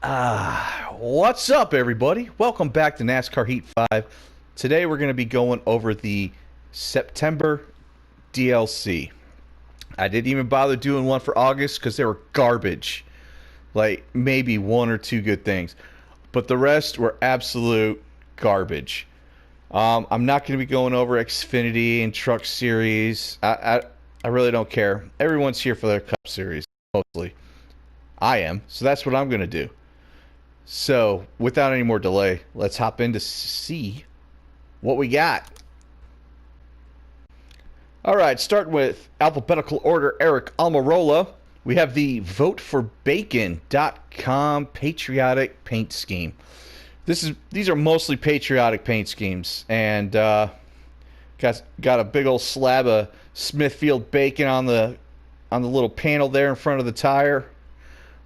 What's up, everybody? Welcome back to NASCAR Heat 5. Today we're going to be going over the September DLC. I didn't even bother doing one for August because they were garbage. Like, maybe one or two good things. But the rest were absolute garbage. I'm not going to be going over Xfinity and Truck Series. I really don't care. Everyone's here for their Cup Series, mostly. I am, so that's what I'm going to do. So, without any more delay, let's hop in to see what we got. Alright, starting with alphabetical order, Eric Almirola. We have the VoteForBacon.com patriotic paint scheme. These are mostly patriotic paint schemes, and got a big old slab of Smithfield bacon on the little panel there in front of the tire.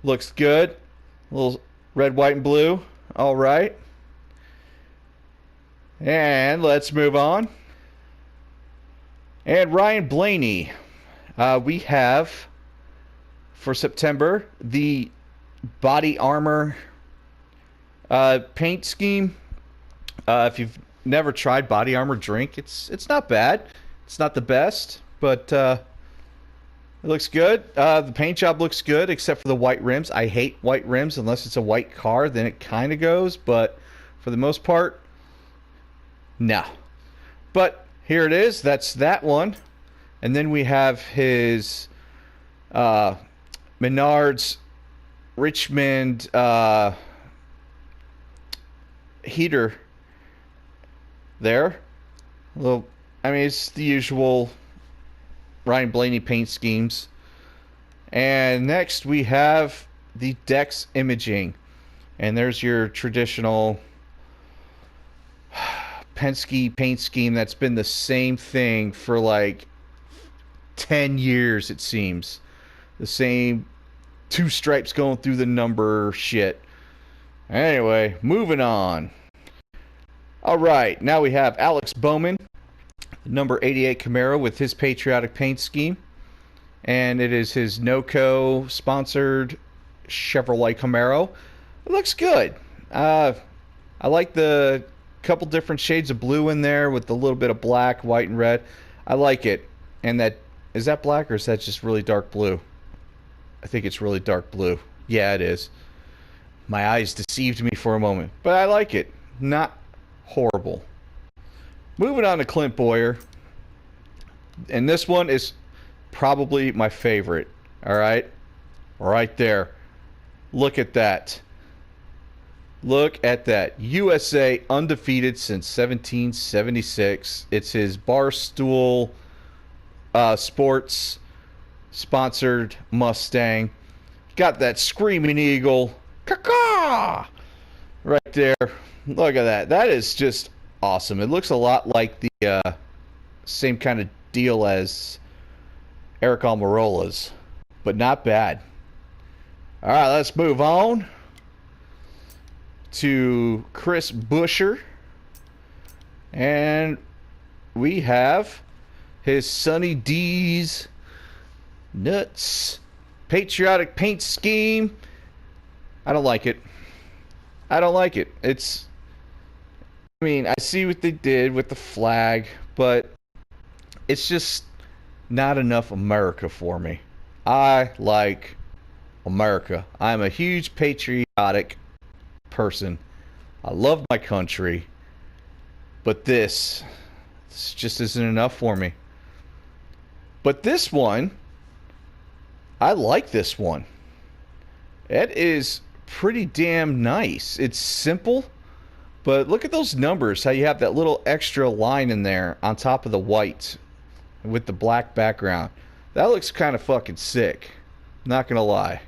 Looks good. A little red, white, and blue. All right. And let's move on. And Ryan Blaney. We have, for September, the body armor paint scheme. If you've never tried body armor drink, it's not bad. It's not the best, but it looks good. The paint job looks good, except for the white rims. I hate white rims unless it's a white car. Then it kind of goes, but for the most part, no. But here it is. That's that one. And then we have his Menards Richmond heater there. It's the usual Ryan Blaney paint schemes. And next we have the Dex Imaging. And there's your traditional Penske paint scheme that's been the same thing for like 10 years, it seems. The same two stripes going through the number shit. Anyway, moving on. Alright, now we have Alex Bowman, number 88 Camaro, with his patriotic paint scheme. And it is his NOCO sponsored Chevrolet Camaro. It looks good. I like the couple different shades of blue in there with a little bit of black, white, and red. I like it. And is that black or is that just really dark blue? I think it's really dark blue. Yeah, it is. My eyes deceived me for a moment. But I like it. Not horrible. Moving on to Clint Boyer. And this one is probably my favorite. Alright? Right there. Look at that. Look at that. USA undefeated since 1776. It's his Barstool Sports sponsored Mustang. Got that Screaming Eagle. Caw-caw! Right there. Look at that. That is just awesome. It looks a lot like the same kind of deal as Eric Almirola's, but not bad. All right, let's move on to Chris Buescher, and we have his Sunny D's Nuts patriotic paint scheme. I don't like it. I don't like it. I see what they did with the flag, but it's just not enough America for me. I like America. I'm a huge patriotic person. I love my country, but this just isn't enough for me. But this one, I like this one. It is pretty damn nice. It's simple, but look at those numbers, how you have that little extra line in there on top of the white with the black background. That looks kind of fucking sick. Not gonna lie.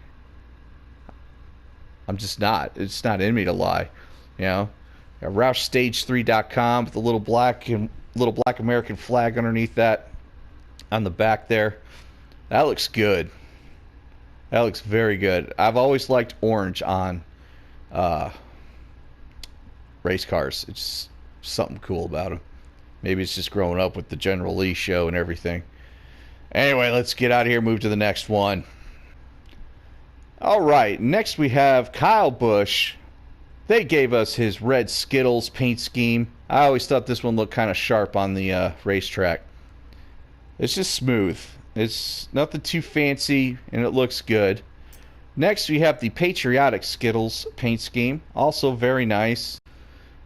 I'm just not. It's not in me to lie. You know? Got RoushStage3.com with the little black American flag underneath that on the back there. That looks good. That looks very good. I've always liked orange on race cars. It's something cool about them. Maybe it's just growing up with the General Lee show and everything. Anyway, let's get out of here, move to the next one. All right, next we have Kyle Busch. They gave us his red Skittles paint scheme. I always thought this one looked kind of sharp on the racetrack. It's just smooth. It's nothing too fancy, and it looks good. Next, we have the Patriotic Skittles paint scheme. Also very nice.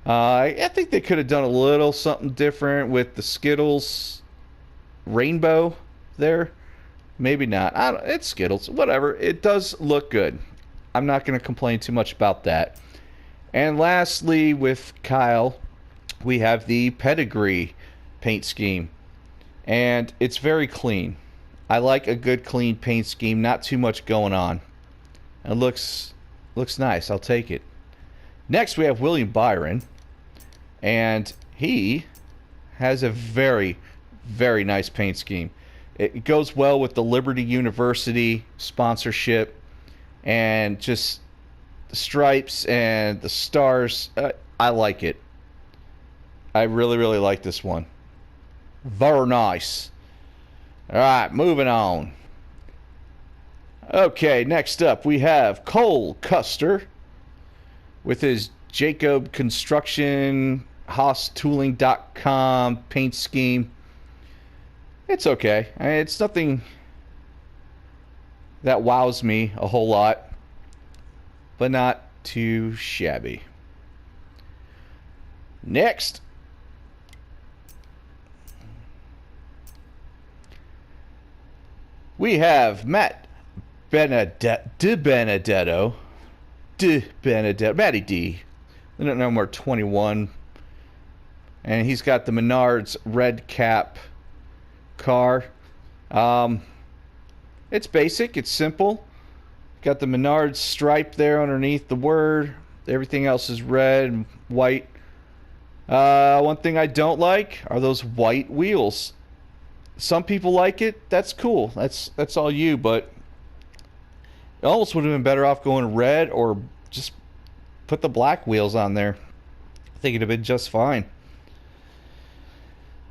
I think they could have done a little something different with the Skittles rainbow there. Maybe not. It's Skittles. Whatever. It does look good. I'm not going to complain too much about that. And lastly, with Kyle, we have the Pedigree paint scheme. And it's very clean. I like a good clean paint scheme. Not too much going on. It looks nice. I'll take it. Next, we have William Byron. And he has a very, very nice paint scheme. It goes well with the Liberty University sponsorship and just the stripes and the stars. I like it. I really, really like this one. Very nice. All right, moving on. Okay, next up we have Cole Custer with his Jacob Construction HaasTooling.com paint scheme. It's okay. It's nothing that wows me a whole lot, but not too shabby. Next, we have Matt Benedetto, Matty D, number 21, and he's got the Menards red cap car. It's basic, it's simple. Got the Menards stripe there underneath the word. Everything else is red and white. One thing I don't like are those white wheels. Some people like it. That's cool. That's all you, but it almost would have been better off going red or just put the black wheels on there. I think it'd have been just fine.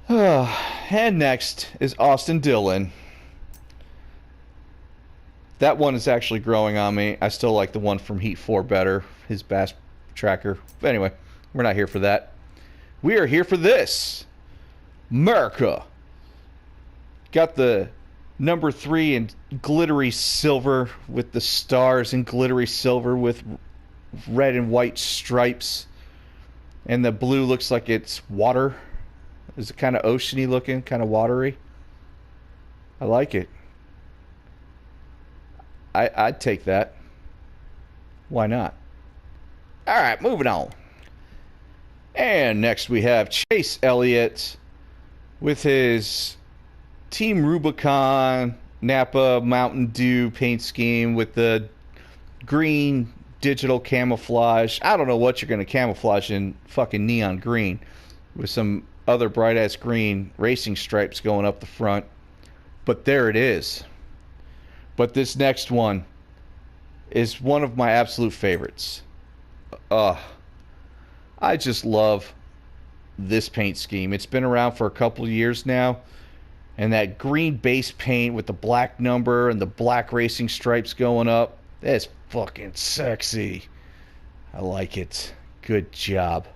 And next is Austin Dillon. That one is actually growing on me. I still like the one from Heat 4 better, his Bass Tracker. But anyway, we're not here for that. We are here for this. America. Got the number 3 in glittery silver with the stars in glittery silver with red and white stripes. And the blue looks like it's water. Is it kind of oceany looking, kind of watery? I like it. I'd take that. Why not? All right, moving on. And next we have Chase Elliott with his Team Rubicon Napa Mountain Dew paint scheme with the green digital camouflage. I don't know what you're going to camouflage in fucking neon green with some other bright ass green racing stripes going up the front. But there it is. But this next one is one of my absolute favorites. I just love this paint scheme. It's been around for a couple of years now. And that green base paint with the black number and the black racing stripes going up. That's fucking sexy. I like it. Good job.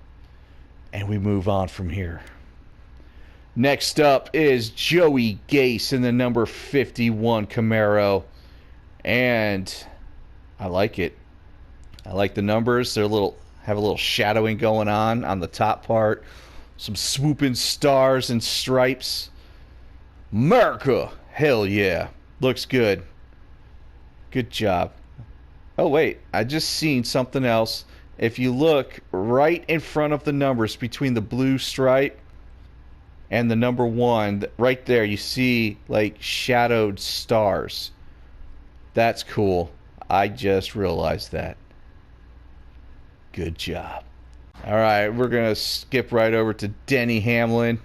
And we move on from here. Next up is Joey Gase in the number 51 Camaro. And I like it. I like the numbers. They're have a little shadowing going on the top part. Some swooping stars and stripes. America! Hell yeah. Looks good. Good job. Oh wait, I just seen something else. If you look right in front of the numbers between the blue stripe and the number 1, right there you see like shadowed stars. That's cool. I just realized that. Good job. Alright, we're going to skip right over to Denny Hamlin.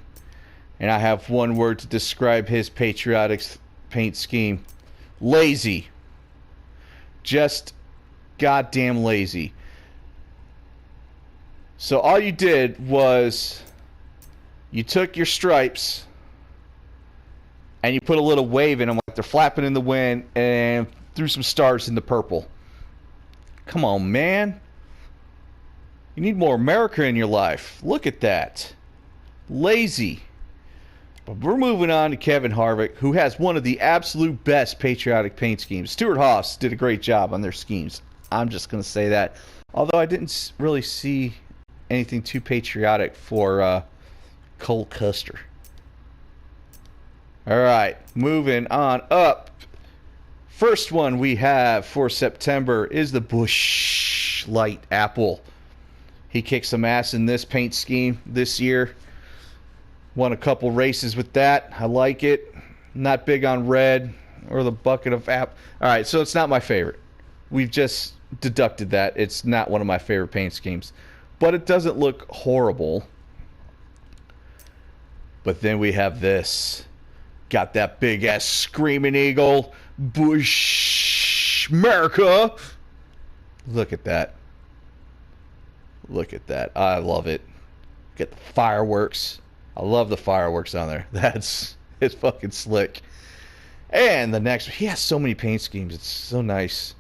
And I have one word to describe his patriotic paint scheme. Lazy. Just goddamn lazy. So all you did was you took your stripes and you put a little wave in them like they're flapping in the wind and threw some stars in the purple. Come on, man. You need more America in your life. Look at that. Lazy. But we're moving on to Kevin Harvick, who has one of the absolute best patriotic paint schemes. Stuart Haas did a great job on their schemes. I'm just going to say that. Although I didn't really see anything too patriotic for Cole Custer. All right, moving on up. First one we have for September is the Busch Light Apple. He kicked some ass in this paint scheme this year. Won a couple races with that. I like it. Not big on red or the bucket of apple. All right, so it's not my favorite. We've just deducted that. It's not one of my favorite paint schemes. But it doesn't look horrible. But then we have this. Got that big ass screaming eagle. Busch America. Look at that. Look at that. I love it. Get the fireworks. I love the fireworks on there. It's fucking slick. And the next, he has so many paint schemes. It's so nice.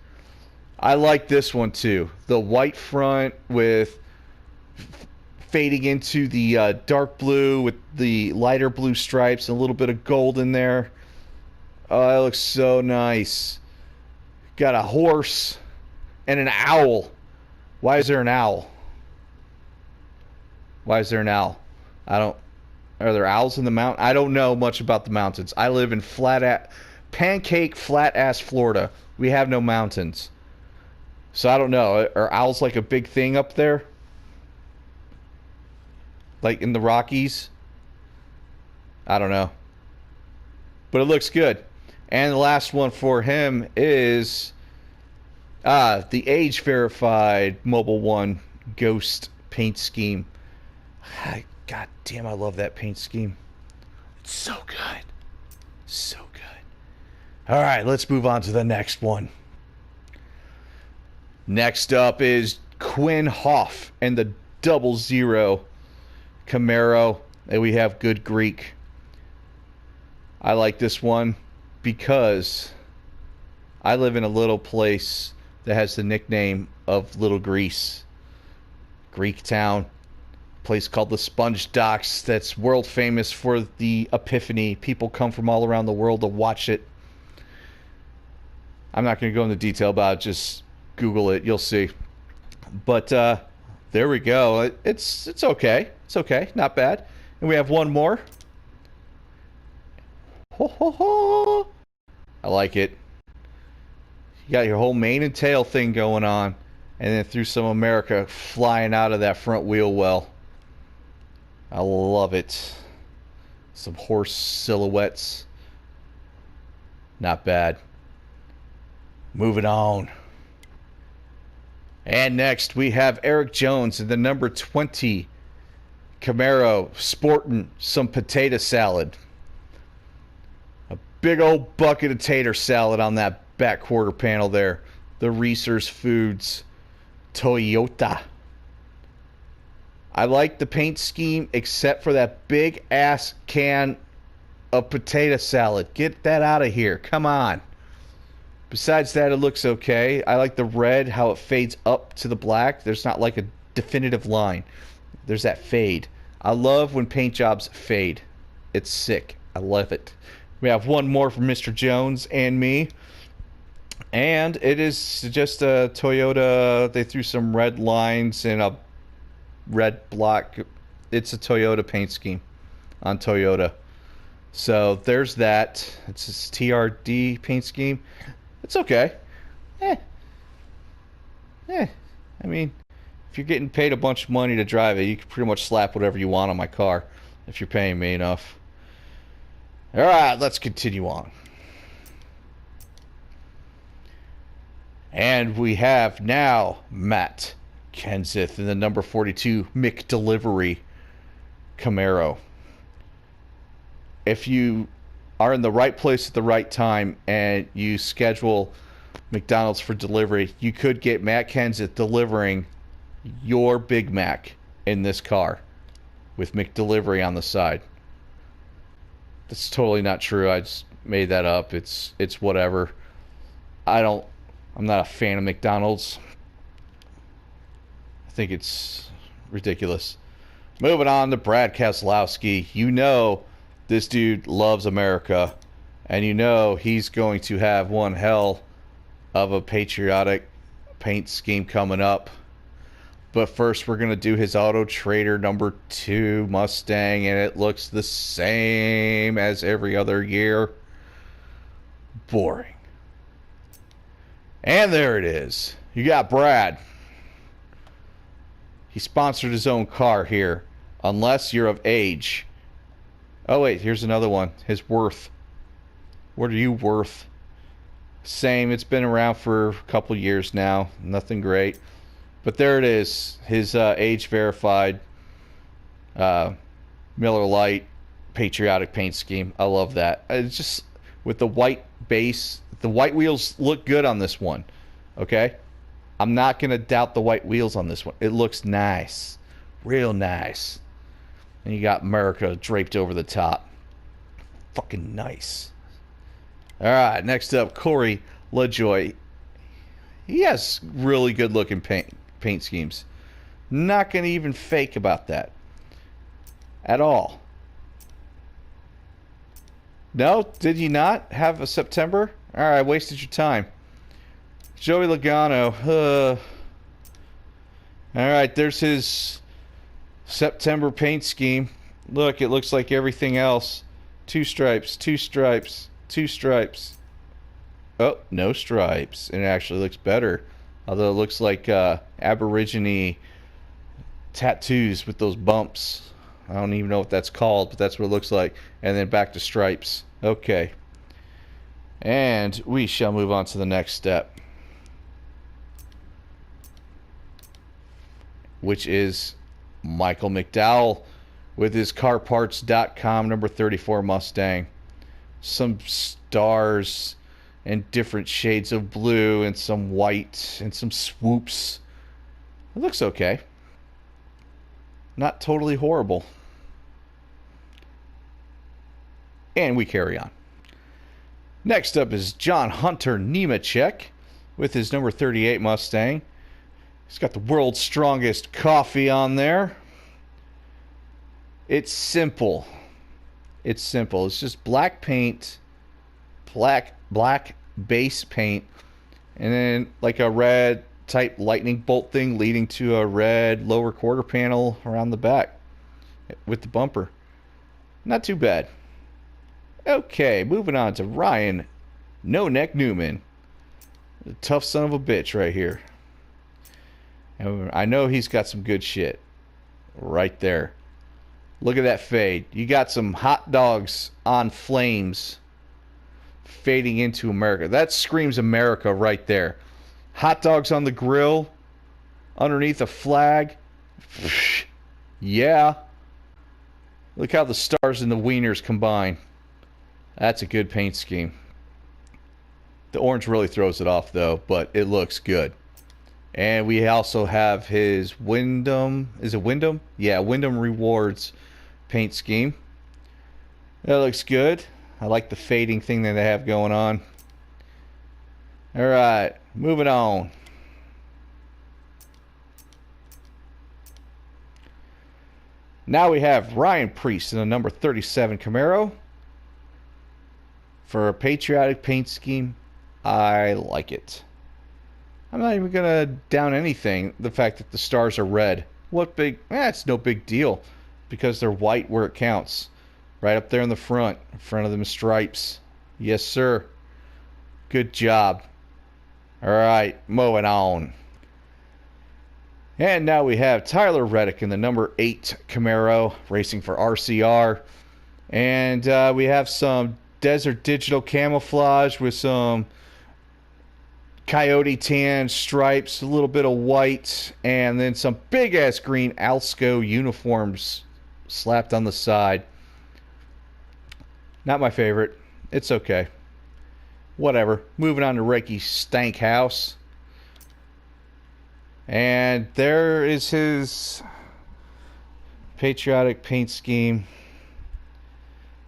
I like this one too. The white front with fading into the dark blue with the lighter blue stripes and a little bit of gold in there. Oh, that looks so nice. Got a horse and an owl. Why is there an owl? Why is there an owl? Are there owls in the mountain? I don't know much about the mountains. I live in pancake flat ass Florida. We have no mountains. So I don't know. Are owls like a big thing up there? Like in the Rockies? I don't know. But it looks good. And the last one for him is the age verified Mobil 1 Ghost paint scheme. God damn, I love that paint scheme. It's so good. So good. All right, let's move on to the next one. Next up is Quinn Hoff and the 00 Camaro. And we have Good Greek. I like this one because I live in a little place that has the nickname of Little Greece. Greek town. Place called the Sponge Docks that's world famous for the Epiphany. People come from all around the world to watch it. I'm not going to go into detail about it. Just Google it. You'll see. But there we go. It's okay. It's okay. Not bad. And we have one more. Ho, ho, ho. I like it. You got your whole mane and tail thing going on. And then through some America flying out of that front wheel well. I love it. Some horse silhouettes. Not bad. Moving on. And next we have Eric Jones in the number 20 Camaro sporting some potato salad. A big old bucket of tater salad on that back quarter panel there. The Reese's Foods Toyota. I like the paint scheme except for that big ass can of potato salad. Get that out of here. Come on. Besides that, it looks okay. I like the red, how it fades up to the black. There's not like a definitive line. There's that fade. I love when paint jobs fade. It's sick. I love it. We have one more from Mr. Jones and me. And it is just a Toyota. They threw some red lines and a red block. It's a Toyota paint scheme on Toyota. So there's that. It's this TRD paint scheme. It's okay. I mean, if you're getting paid a bunch of money to drive it, you can pretty much slap whatever you want on my car if you're paying me enough. All right, let's continue on. And we have now Matt Kenseth in the number 42 McDelivery Camaro. If you are in the right place at the right time and you schedule McDonald's for delivery, you could get Matt Kenseth delivering your Big Mac in this car with McDelivery on the side. That's totally not true. I just made that up. It's whatever. I'm not a fan of McDonald's. I think it's ridiculous. Moving on to Brad Keselowski. You know this dude loves America, and you know he's going to have one hell of a patriotic paint scheme coming up. But first, we're going to do his Auto Trader number 2 Mustang, and it looks the same as every other year. Boring. And there it is. You got Brad. He sponsored his own car here, unless you're of age. Oh, wait, here's another one. His worth. What are you worth? Same. It's been around for a couple years now. Nothing great. But there it is. His age-verified Miller Lite patriotic paint scheme. I love that. It's just with the white base. The white wheels look good on this one. Okay? I'm not going to doubt the white wheels on this one. It looks nice. Real nice. And you got America draped over the top. Fucking nice. Alright, next up, Corey LaJoie. He has really good looking paint schemes. Not going to even fake about that. At all. No? Did you not have a September? Alright, wasted your time. Joey Logano. Alright, there's his September paint scheme. Look, it looks like everything else. 2 stripes, 2 stripes, 2 stripes. Oh, no stripes. And it actually looks better. Although it looks like Aborigine tattoos with those bumps. I don't even know what that's called, but that's what it looks like. And then back to stripes. Okay. And we shall move on to the next step, which is Michael McDowell with his CarParts.com number 34 Mustang. Some stars and different shades of blue and some white and some swoops. It looks okay. Not totally horrible. And we carry on. Next up is John Hunter Nemechek with his number 38 Mustang. He's got the world's strongest coffee on there. It's simple. It's simple. It's just black paint, black base paint, and then like a red type lightning bolt thing leading to a red lower quarter panel around the back with the bumper. Not too bad. Okay, moving on to Ryan No Neck Newman. A tough son of a bitch right here. And I know he's got some good shit right there. Look at that fade. You got some hot dogs on flames fading into America. That screams America right there. Hot dogs on the grill underneath a flag. Yeah. Look how the stars and the wieners combine. That's a good paint scheme. The orange really throws it off though, but it looks good. And we also have his Wyndham. Is it Wyndham? Yeah, Wyndham Rewards paint scheme. That looks good. I like the fading thing that they have going on. Alright, moving on. Now we have Ryan Preece in a number 37 Camaro. For a patriotic paint scheme, I like it. I'm not even going to down anything. The fact that the stars are red. What big... it's no big deal. Because they're white where it counts. Right up there in the front. In front of them stripes. Yes, sir. Good job. Alright, moving on. And now we have Tyler Reddick in the number 8 Camaro. Racing for RCR. And we have some Desert Digital camouflage with some coyote tan stripes, a little bit of white, and then some big ass green Alsco uniforms slapped on the side. Not my favorite. It's okay. Whatever. Moving on to Reiki Stankhouse. And there is his patriotic paint scheme.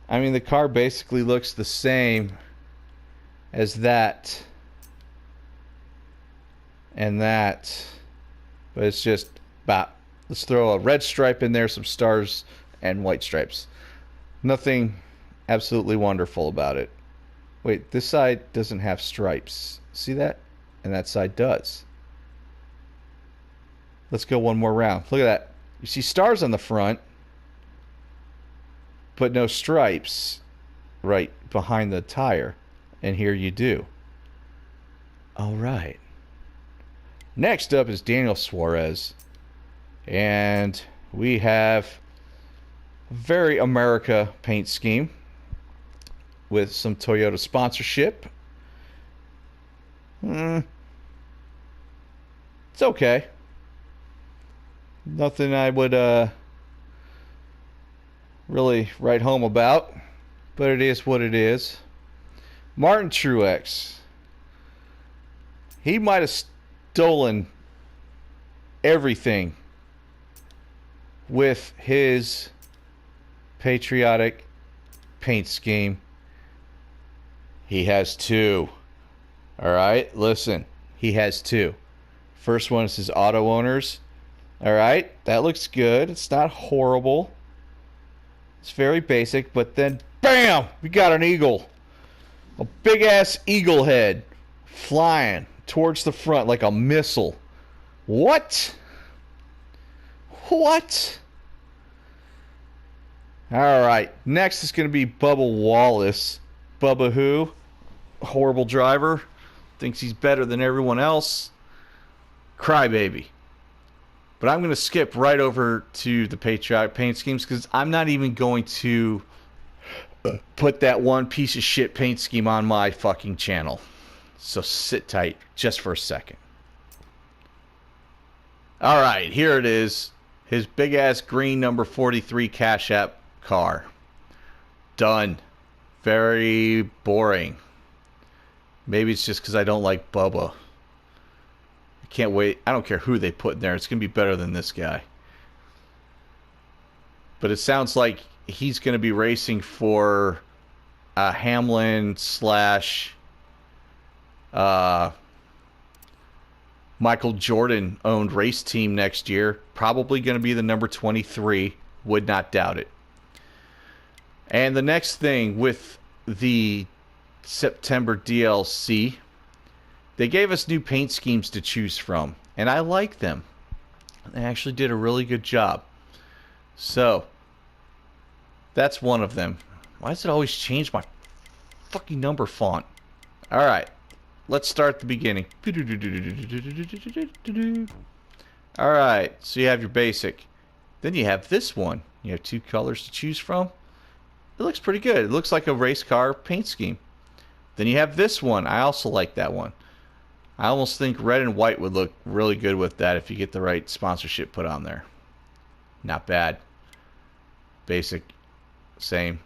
I mean, the car basically looks the same as that and that, but it's just Bop. Let's throw a red stripe in there, some stars, and white stripes. Nothing absolutely wonderful about it. Wait, this side doesn't have stripes. See that? And that side does. Let's go one more round. Look at that. You see stars on the front, but no stripes right behind the tire. And here you do. All right. Next up is Daniel Suarez. And we have a very America paint scheme with some Toyota sponsorship. It's okay. Nothing I would really write home about, but it is what it is. Martin Truex. He might have stolen everything with his patriotic paint scheme. He has two. All right, listen. He has two. First one is his auto owners. All right, that looks good. It's not horrible. It's very basic, but then, bam, we got an eagle. A big-ass eagle head flying towards the front like a missile. What? What? All right, next is going to be Bubba Wallace. Bubba who? Horrible driver. Thinks he's better than everyone else. Crybaby. But I'm going to skip right over to the patriotic paint schemes because I'm not even going to put that one piece of shit paint scheme on my fucking channel. So sit tight just for a second. All right, here it is. His big-ass green number 43 Cash App car. Done. Very boring. Maybe it's just because I don't like Bubba. I can't wait. I don't care who they put in there. It's going to be better than this guy. But it sounds like he's going to be racing for a Hamlin slash Michael Jordan owned race team next year. Probably going to be the number 23. Would not doubt it. And the next thing with the September DLC, they gave us new paint schemes to choose from, and I like them. They actually did a really good job. So, that's one of them. Why does it always change my fucking number font? Alright, let's start at the beginning. Alright, so you have your basic. Then you have this one. You have two colors to choose from. It looks pretty good. It looks like a race car paint scheme. Then you have this one. I also like that one. I almost think red and white would look really good with that if you get the right sponsorship put on there. Not bad. Basic. Same.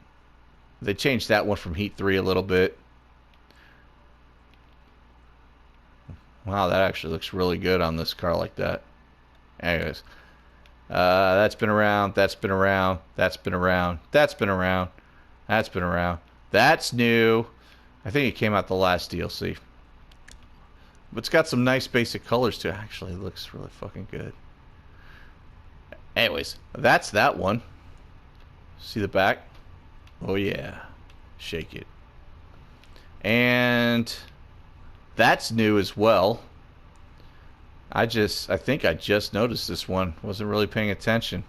They changed that one from Heat 3 a little bit. Wow, that actually looks really good on this car like that. Anyways. That's been around. That's been around. That's been around. That's been around. That's been around. That's new. I think it came out the last DLC. But it's got some nice basic colors too. Actually, it looks really fucking good. Anyways, that's that one. See the back? Oh yeah. Shake it. And that's new as well. I think I just noticed this one. Wasn't really paying attention.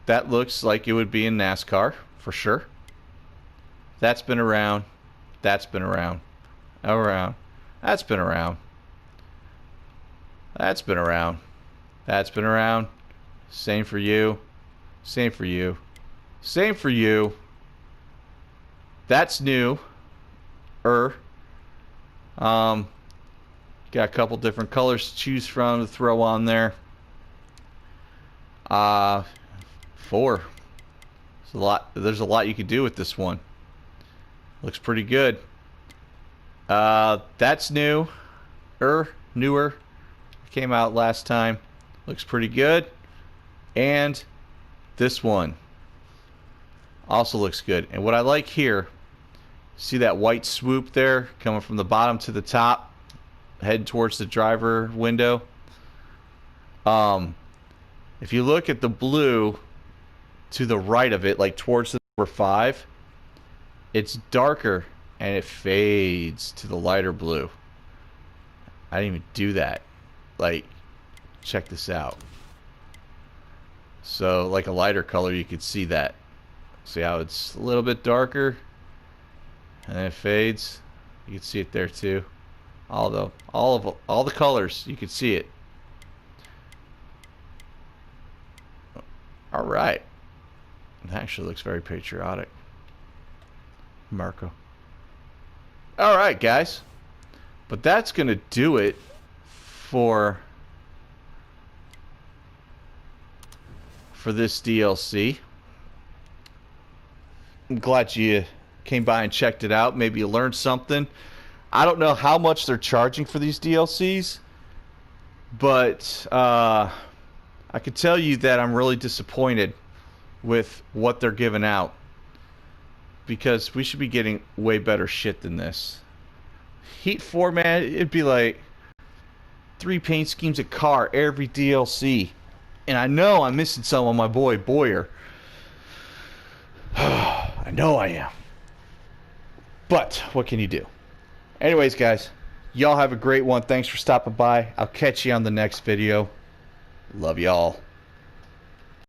That looks like it would be in NASCAR, for sure. That's been around. That's been around. Around. That's been around. That's been around. That's been around. Same for you. Same for you. Same for you. That's new. Got a couple different colors to choose from to throw on there. 4. There's a lot you can do with this one. Looks pretty good. That's new. Newer. Came out last time. Looks pretty good. And this one also looks good. And what I like here, see that white swoop there coming from the bottom to the top, heading towards the driver window? Um, if you look at the blue to the right of it, like towards the number 5, it's darker and it fades to the lighter blue. I didn't even do that. Like, check this out. So, like a lighter color, you could see that. See how it's a little bit darker and then it fades. You can see it there too. All the colors, you can see it. All right. It actually looks very patriotic. Marco. All right, guys. But that's going to do it for this DLC. I'm glad you came by and checked it out. Maybe you learned something. I don't know how much they're charging for these DLCs, but I can tell you that I'm really disappointed with what they're giving out, because we should be getting way better shit than this. Heat format, it'd be like 3 paint schemes a car every DLC. And I know I'm missing some on my boy Boyer. I know I am. But what can you do? Anyways, guys, y'all have a great one. Thanks for stopping by. I'll catch you on the next video. Love y'all.